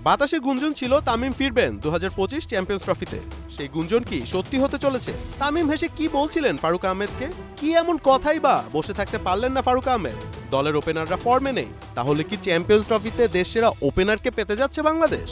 বাতাসে গুঞ্জন ছিল তামিম ফিরবেন 2025 চ্যাম্পিয়ন্স ট্রফিতে। সেই গুঞ্জন কি সত্যি হতে চলেছে? তামিম হেসে কি বলছিলেন ফারুক আহমেদকে? কি এমন কথাই বা বসে থাকতে পারলেন না ফারুক আহমেদ? দলের ওপেনাররা ফর্মে নেই, তাহলে কি চ্যাম্পিয়ন্স ট্রফিতে দেশসেরা ওপেনারকে পেতে যাচ্ছে বাংলাদেশ?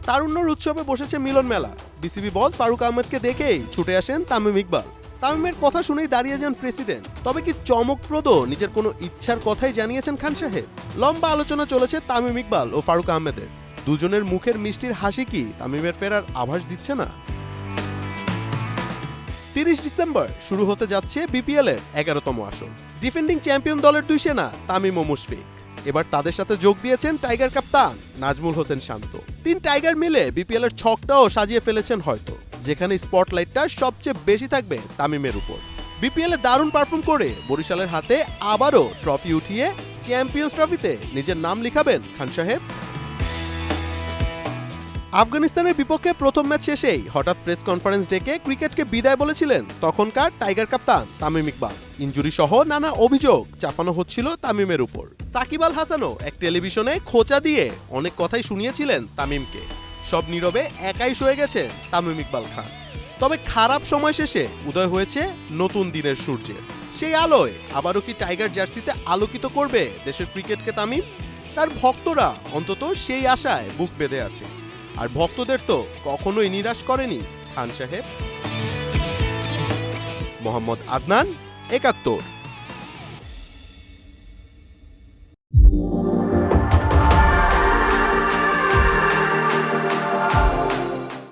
তারুণ্যর উৎসবে বসেছে মিলন মেলা। বিসিবি বস ফারুক আহমেদকে দেখেই ছুটে আসেন তামিম ইকবাল। তামিমের কথা শুনেই দাঁড়িয়ে যান প্রেসিডেন্ট। তবে কি চমকপ্রদ নিজের কোনো ইচ্ছার কথাই জানিয়েছেন খান সাহেব? লম্বা আলোচনা চলেছে তামিম ইকবাল ও ফারুক আহমেদের। দুজনের মুখের মিষ্টির হাসি কি তামিমের ফেরার আভাস দিচ্ছে না? 30 ডিসেম্বর শুরু হতে যাচ্ছে বিপিএল এর 11তম আসর। ডিফেন্ডিং চ্যাম্পিয়ন দলের দুই সেনা তামিম ও মুশফিক এবার তাদের সাথে যোগ দিয়েছেন টাইগার কাপ্তান নাজমুল হোসেন শান্ত। 3 টাইগার মিলে বিপিএল এর ছকটাও সাজিয়ে ফেলেছেন হয়তো, যেখানে স্পটলাইটটা সবচেয়ে বেশি থাকবে তামিমের উপর। বিপিএল এ দারুণ পারফর্ম করে বরিশালের হাতে আবারও ট্রফি উঠিয়ে চ্যাম্পিয়ন্স ট্রফিতে নিজের নাম লিখাবেন খান সাহেব। আফগানিস্তানের বিপক্ষে প্রথম ম্যাচ শেষেই হঠাৎ প্রেস কনফারেন্স ডেকে ক্রিকেটকে বিদায় বলেছিলেন তখনকার টাইগার কাপ্তান তামিম ইকবাল। ইনজুরি সহ নানা অভিযোগ চাপানো হচ্ছিল তামিমের উপর। সাকিব আল হাসানও এক টেলিভিশনে খোঁচা দিয়ে অনেক কথাই শুনিয়েছিলেন তামিমকে। সব নীরবে একাই সয়ে গেছে তামিম ইকবাল খান। তবে খারাপ সময় শেষে উদয় হয়েছে নতুন দিনের সূর্যের। সেই আলোয় আবারও কি টাইগার জার্সিতে আলোকিত করবে দেশের ক্রিকেটকে তামিম? তার ভক্তরা অন্তত সেই আশায় বুক বেঁধে আছে। আর ভক্তদের তো কখনোই নিরাশ করেনি খান সাহেব। মোহাম্মদ আদনান, ৭১।